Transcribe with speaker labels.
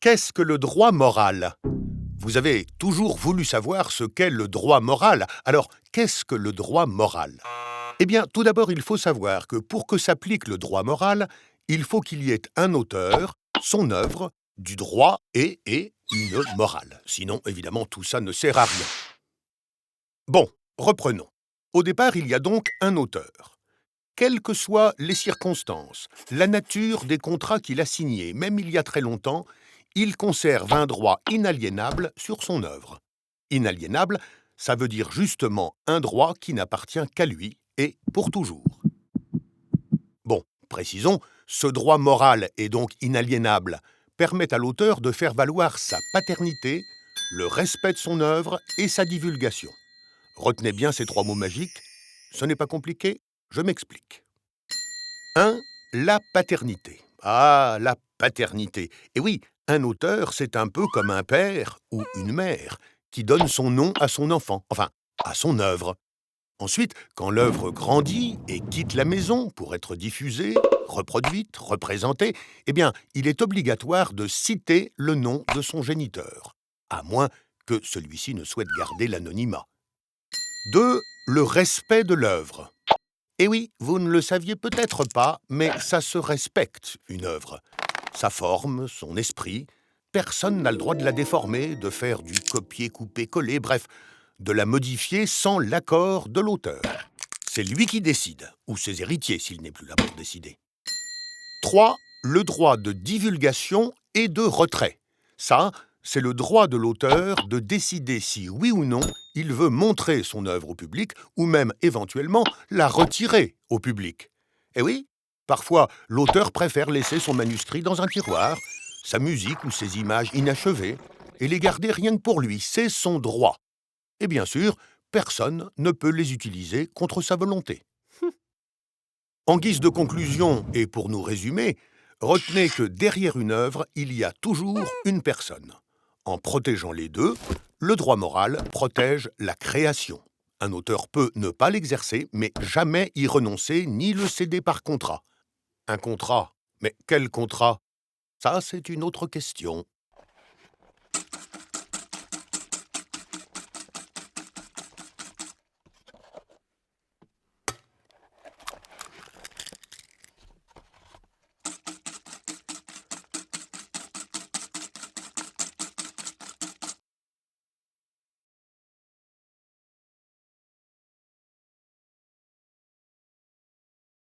Speaker 1: Qu'est-ce que le droit moral? Vous avez toujours voulu savoir ce qu'est le droit moral. Alors, qu'est-ce que le droit moral? Eh bien, tout d'abord, il faut savoir que pour que s'applique le droit moral, il faut qu'il y ait un auteur, son œuvre, du droit et une morale. Sinon, évidemment, tout ça ne sert à rien. Bon, reprenons. Au départ, il y a donc un auteur. Quelles que soient les circonstances, la nature des contrats qu'il a signés, même il y a très longtemps, il conserve un droit inaliénable sur son œuvre. Inaliénable, ça veut dire justement un droit qui n'appartient qu'à lui et pour toujours. Bon, précisons, ce droit moral et donc inaliénable permet à l'auteur de faire valoir sa paternité, le respect de son œuvre et sa divulgation. Retenez bien ces trois mots magiques. Ce n'est pas compliqué, je m'explique. 1. La paternité. Ah, la paternité. Et oui, un auteur, c'est un peu comme un père ou une mère qui donne son nom à son enfant, enfin, à son œuvre. Ensuite, quand l'œuvre grandit et quitte la maison pour être diffusée, reproduite, représentée, eh bien, il est obligatoire de citer le nom de son géniteur, à moins que celui-ci ne souhaite garder l'anonymat. 2. Le respect de l'œuvre. Et oui, vous ne le saviez peut-être pas, mais ça se respecte, une œuvre. Sa forme, son esprit, personne n'a le droit de la déformer, de faire du copier-couper-coller, bref, de la modifier sans l'accord de l'auteur. C'est lui qui décide, ou ses héritiers s'il n'est plus là pour décider. 3. Le droit de divulgation et de retrait. Ça, c'est le droit de l'auteur de décider si, oui ou non, il veut montrer son œuvre au public ou même, éventuellement, la retirer au public. Et oui, parfois, l'auteur préfère laisser son manuscrit dans un tiroir, sa musique ou ses images inachevées, et les garder rien que pour lui, c'est son droit. Et bien sûr, personne ne peut les utiliser contre sa volonté. En guise de conclusion, et pour nous résumer, retenez que derrière une œuvre, il y a toujours une personne. En protégeant les deux, le droit moral protège la création. Un auteur peut ne pas l'exercer, mais jamais y renoncer ni le céder par contrat. Un contrat? Mais quel contrat? Ça, c'est une autre question.